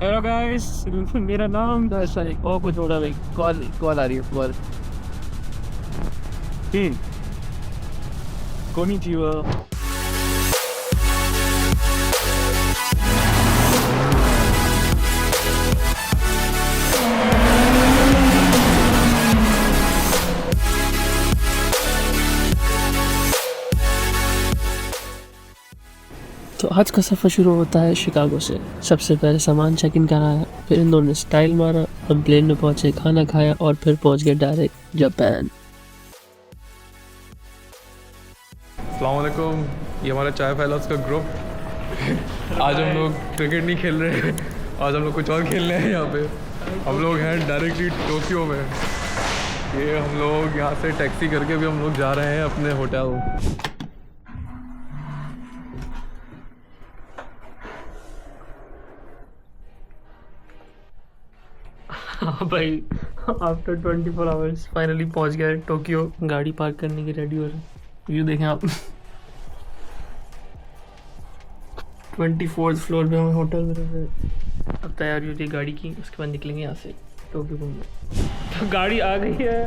Hello guys, मेरा नाम sorry और कुछ हो रहा भाई। कॉल कॉल आ रही है कॉल। कोनिचिवा। तो आज का सफ़र शुरू होता है शिकागो से। सबसे पहले सामान चेक इन कराया, फिर इन दोनों ने स्टाइल मारा, हम प्लेन में पहुंचे, खाना खाया और फिर पहुंच गए डायरेक्ट जापान। अस्सलामुअलैकुम, ये हमारा चाय फैलास का ग्रुप। आज हम लोग क्रिकेट नहीं खेल रहे हैं, आज हम लोग कुछ और खेल रहे हैं। यहाँ पे हम लोग हैं डायरेक्टली टोक्यो में। ये हम लोग यहाँ से टैक्सी करके भी हम लोग जा रहे हैं अपने होटल। हाँ भाई, आफ्टर 24 आवर्स फाइनली पहुंच गए टोक्यो। गाड़ी पार्क करने की रेडी हो रही। व्यू देखें आप। 24th फ्लोर पे हमें होटल में रहे। अब तैयारी होती है गाड़ी की, उसके बाद निकलेंगे यहाँ से टोक्यो घूमने। तो गाड़ी आ गई है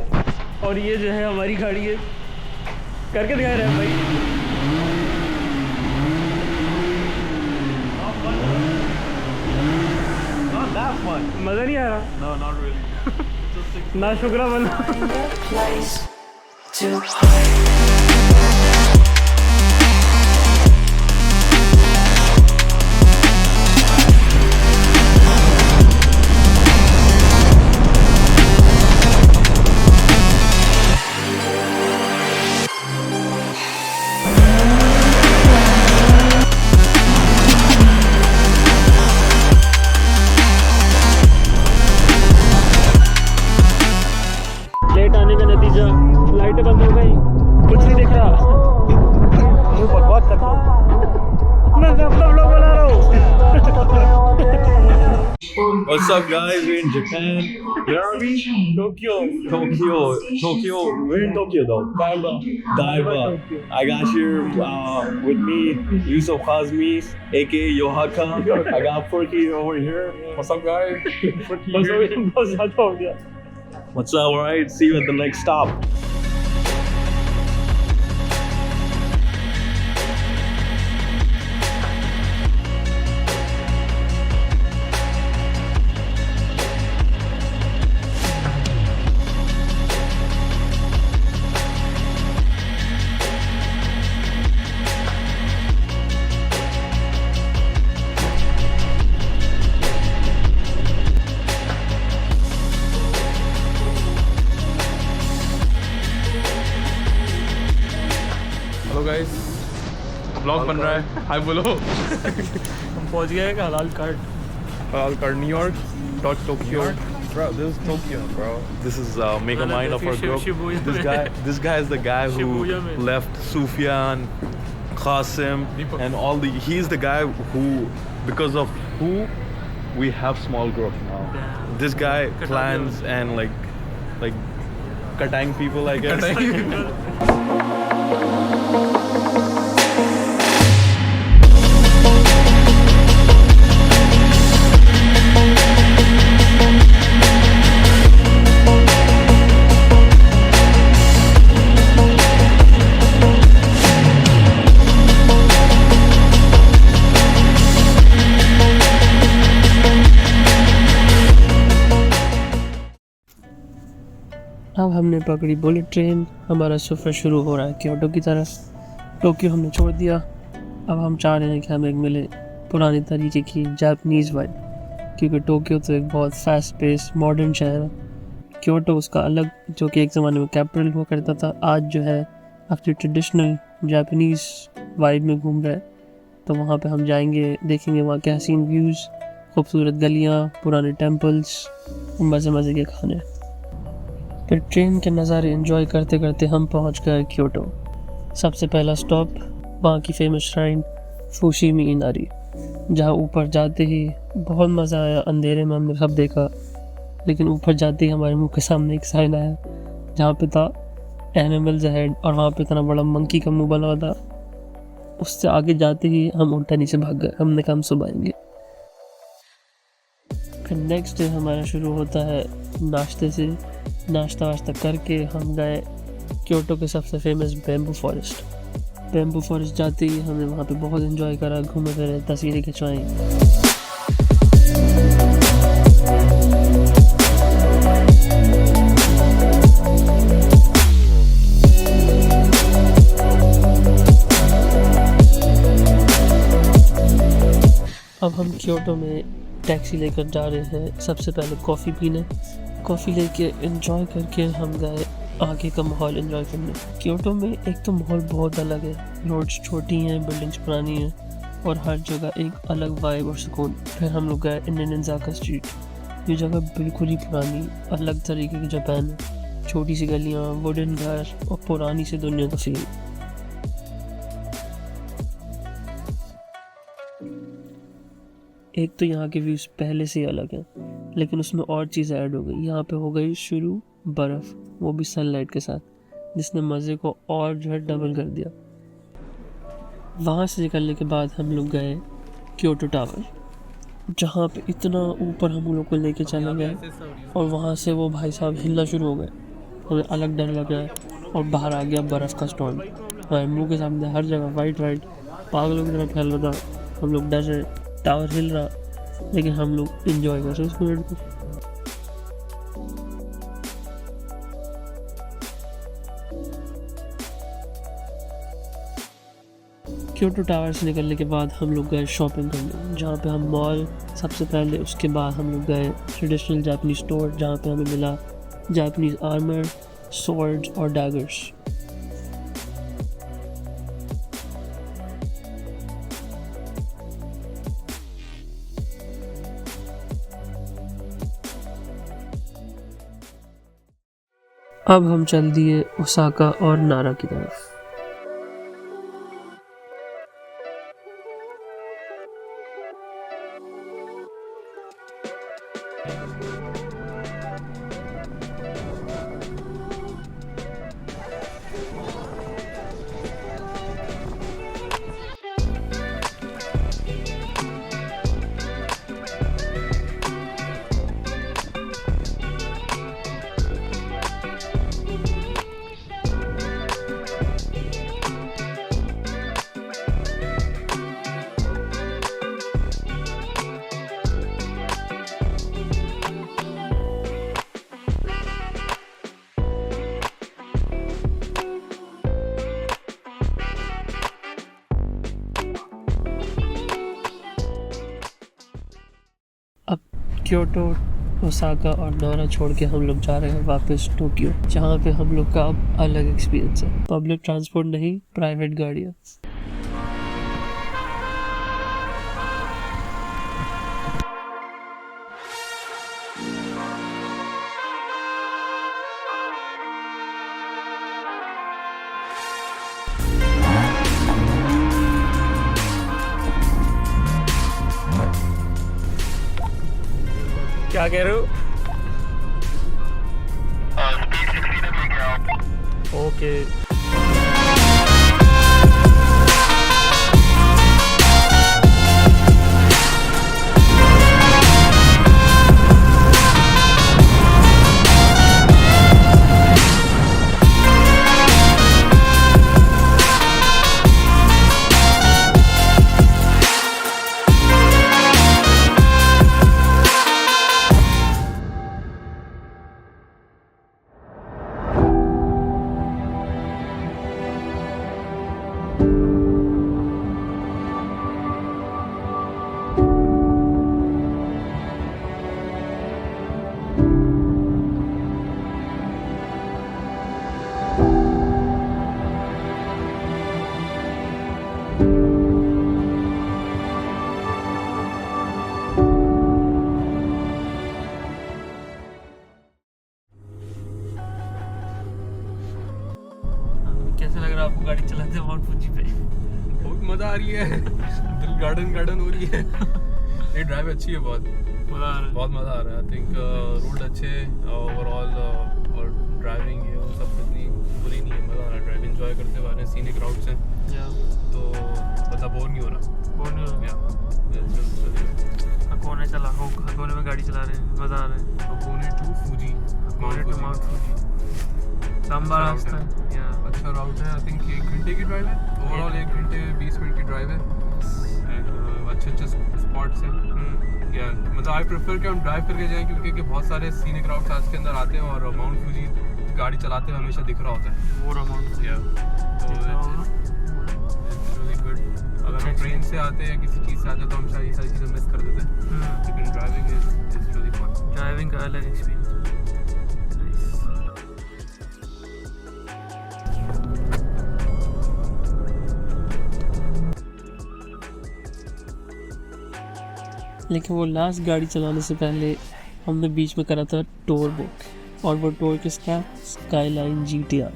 और ये जो है हमारी गाड़ी है। करके दिखा रहे हैं भाई। मज़ा नहीं आ रहा। No, not really. ना शुक्र बना। place to hide. लेट आने का नतीजा, लाइटें बंद हो गई, कुछ नहीं दिख रहा। मैं अपना व्लॉग बना रहा हूँ। What's up, guys? We're in Japan. Where are we? Tokyo. Tokyo. We're in Tokyo, though. Daiba. I got here with me, Yusuf Khazmi, aka Yohaka. I got Forky over here. What's up, guys? बहुत ज़्यादा हो गया। What's up? All right. See you at the next stop. Hello guys, blog बन रहा है। हाय बोलो। हम पहुँच गए हलाल card. New York dot Tokyo. Bro, this is Tokyo, bro. This is Megamind of our group. Shibuya This guy is the guy who Shibuya mein. left Sufyan, Qasim, and all the. He's the guy who, because of who, we have small group now. Damn. This guy Katang plans and like Katang people, I guess. अब हमने पकड़ी bullet train. हमारा सफ़र शुरू हो रहा है Kyoto की तरफ। टोक्यो हमने छोड़ दिया। अब हम चाह रहे हैं कि हमें मिले पुराने तरीके की जापानीज़ वाइब, क्योंकि टोक्यो तो एक बहुत फास्ट पेस मॉडर्न शहर है। क्योटो उसका अलग, जो कि एक ज़माने में कैपिटल हुआ करता था, आज जो है अपनी ट्रेडिशनल जापानीज़ वाइब में घूम रहा है। तो वहाँ पे हम जाएंगे, देखेंगे वहाँ के हसीन व्यूज़, खूबसूरत गलियाँ, पुराने टेम्पल्स, मज़े मज़े के खाने। फिर ट्रेन के नज़ारे एंजॉय करते करते हम पहुंच गए क्योटो। सबसे पहला स्टॉप वहाँ की फेमस श्राइन फुशिमी इनारी, जहाँ ऊपर जाते ही बहुत मज़ा आया। अंधेरे में हमने सब देखा, लेकिन ऊपर जाते ही हमारे मुंह के सामने एक साइन आया जहाँ पे था एनिमल्स हेड, और वहाँ पे इतना बड़ा मंकी का मुंह बना हुआ था। उससे आगे जाते ही हम उल्टा नीचे भाग गए। हमने कहा हम सुबह आएंगे। फिर नेक्स्ट डे हमारा शुरू होता है नाश्ते से। नाश्ता वाश्ता करके हम गए क्योटो के सबसे famous bamboo forest. Bamboo forest जाते ही हमने वहाँ पे बहुत एंजॉय करा, घूमे फिरे, तस्वीरें खिंचवाई। अब हम क्योटो में टैक्सी लेकर जा रहे हैं सबसे पहले कॉफ़ी पीने। कॉफ़ी लेके एंजॉय करके हम गए आगे का माहौल एंजॉय करने। क्योटो में एक तो माहौल बहुत अलग है, रोड्स छोटी हैं, बिल्डिंग्स पुरानी हैं और हर जगह एक अलग वाइब और सुकून। फिर हम लोग गए इंडियन स्ट्रीट। ये जगह बिल्कुल ही पुरानी, अलग तरीके की जापान है। छोटी सी गलियाँ, वुडन घर और पुरानी सी दुनिया का फील। एक तो यहाँ के व्यूज़ पहले से ही अलग हैं, लेकिन उसमें और चीज़ ऐड हो गई। यहाँ पे हो गई शुरू बर्फ़, वो भी सनलाइट के साथ, जिसने मज़े को और जो है डबल कर दिया। वहाँ से निकलने के बाद हम लोग गए क्योटो टावर, जहाँ पे इतना ऊपर हम लोग को लेके चला गया और वहाँ से वो भाई साहब हिलना शुरू हो गए। हमें अलग डर लग रहा है और बाहर आ गया बर्फ़ का स्टॉर्म। हमारे मुँह के सामने हर जगह वाइट पागलों की तरह फैल रहा था। हम लोग डर रहे, टावर हिल रहा, लेकिन हम लोग एंजॉय कर रहे उस मोमेंट को। क्योटो टावर से निकलने के बाद हम लोग गए शॉपिंग करने, जहाँ पे हम मॉल सबसे पहले, उसके बाद हम लोग गए ट्रेडिशनल जापानीज स्टोर, जहाँ पे हमें मिला जापानीज आर्मर, सॉर्ड्स और डैगर्स। अब हम चल दिए ओसाका और नारा की तरफ। अब क्योटो, ओसाका और नारा छोड़ के हम लोग जा रहे हैं वापस टोक्यो, जहाँ पे हम लोग का अब अलग एक्सपीरियंस है। पब्लिक ट्रांसपोर्ट नहीं, प्राइवेट गाड़ियाँ। क्या कह रहे हो? ओके। कैसा लग रहा है आपको गाड़ी चलाते माउंट फुजी पे? बहुत मज़ा आ रही है। दिल गार्डन हो रही है। ये ड्राइव अच्छी है, बहुत मज़ा आ रहा है। आई थिंक रोड अच्छे, ओवरऑल और ड्राइविंग है वो सब इतनी बुरी नहीं है, मज़ा आ रहा है ड्राइव एंजॉय करते हुए आ रहे हैं, सीनिक राउट्स हैं तो बंदा बोर नहीं हो रहा। हकोने चला हो, हकोने में गाड़ी चला रहे हैं, मज़ा आ रहा है। Hakone to Fuji, Hakone to Mount Fuji लंबा रास्ता है। अच्छा राउट है, आई थिंक 1 घंटे की ड्राइव है ओवरऑल, 1 घंटे 20 मिनट की ड्राइव है एंड अच्छे अच्छे स्पॉट्स हैं। या मतलब आई प्रेफर कि हम ड्राइव करके जाएं क्योंकि बहुत सारे सीनिक राउट्स आज के अंदर आते हैं और माउंट फूजी गाड़ी चलाते हुए हमेशा दिख रहा होता है। वो अमाउंट या तो इट्स रियली गुड। अगर हम ट्रेन से आते हैं या किसी चीज़ से आते हैं तो हम शायद ये सारी चीज़ें मिस कर देते हैं, लेकिन driving is really fun. Driving का अलग एक्सपीरियंस है। लेकिन वो लास्ट गाड़ी चलाने से पहले हमने बीच में करा था टूर बुक, और वो टूर किसका, स्काईलाइन GTR,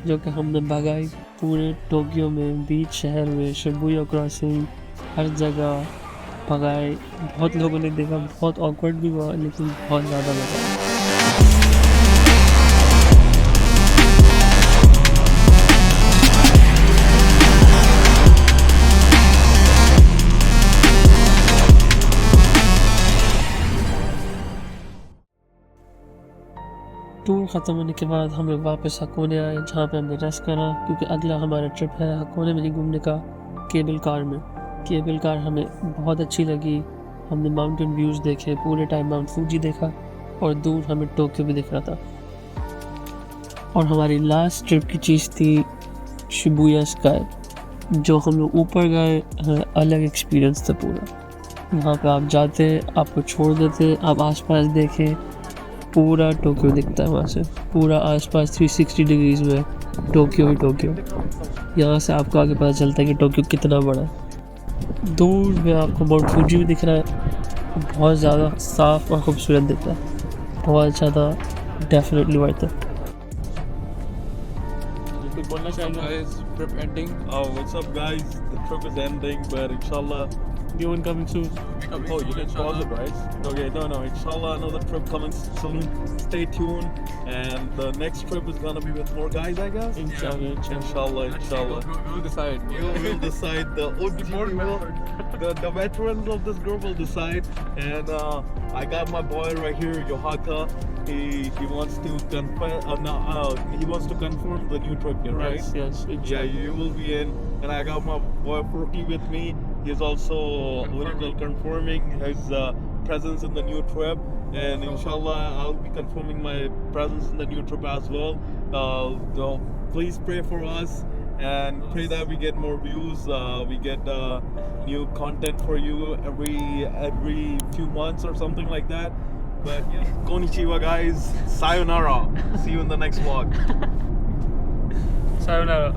जो कि हमने भगाई पूरे टोक्यो में, बीच शहर में, शिबुया क्रॉसिंग, हर जगह भगाए। बहुत लोगों ने देखा, बहुत ऑकवर्ड भी हुआ, लेकिन बहुत ज़्यादा मज़ा आया। टूर ख़त्म होने के बाद हम लोग वापस हकोने आए, जहाँ पे हमने रेस्ट करा, क्योंकि अगला हमारा ट्रिप है हकोने में घूमने का, केबल कार में। केबल कार हमें बहुत अच्छी लगी, हमने माउंटेन व्यूज़ देखे, पूरे टाइम माउंट फूजी देखा, और दूर हमें टोक्यो भी दिख रहा था। और हमारी लास्ट ट्रिप की चीज़ थी शिबुया स्काई, जो हम लोग ऊपर गए, अलग एक्सपीरियंस था पूरा। वहाँ पे आप जाते, आपको छोड़ देते, आप आसपास देखें, पूरा टोक्यो दिखता है वहाँ से, पूरा आसपास 360 डिग्रीज में टोक्यो ही टोक्यो। यहाँ से आपको आगे पता चलता है कि टोक्यो कितना बड़ा है। दूर में आपको माउंट फूजी भी दिख रहा है, बहुत ज़्यादा साफ़ और खूबसूरत दिखता है, बहुत अच्छा था, definitely worth it. Guys, trip ending. Oh, what's up, guys? The trip is ending, but inshallah. The one coming soon. Oh, you can pause it, right? Okay, no, inshallah, another trip coming soon. Stay tuned, and the next trip is gonna be with more guys, I guess. Inshallah. Inshallah. We'll decide. You will decide. The OG people, the veterans of this group will decide. And I got my boy right here, Yohaka. He wants to he wants to confirm the new trip here, right? Yes, Yeah, you will be in, and I got my boy Furky with me. He's also confirming his presence in the new trip, and inshallah I'll be confirming my presence in the new trip as well. So please pray for us and pray that we get more views, we get new content for you every few months or something like that. But yeah, konnichiwa guys, sayonara, see you in the next vlog. Sayonara.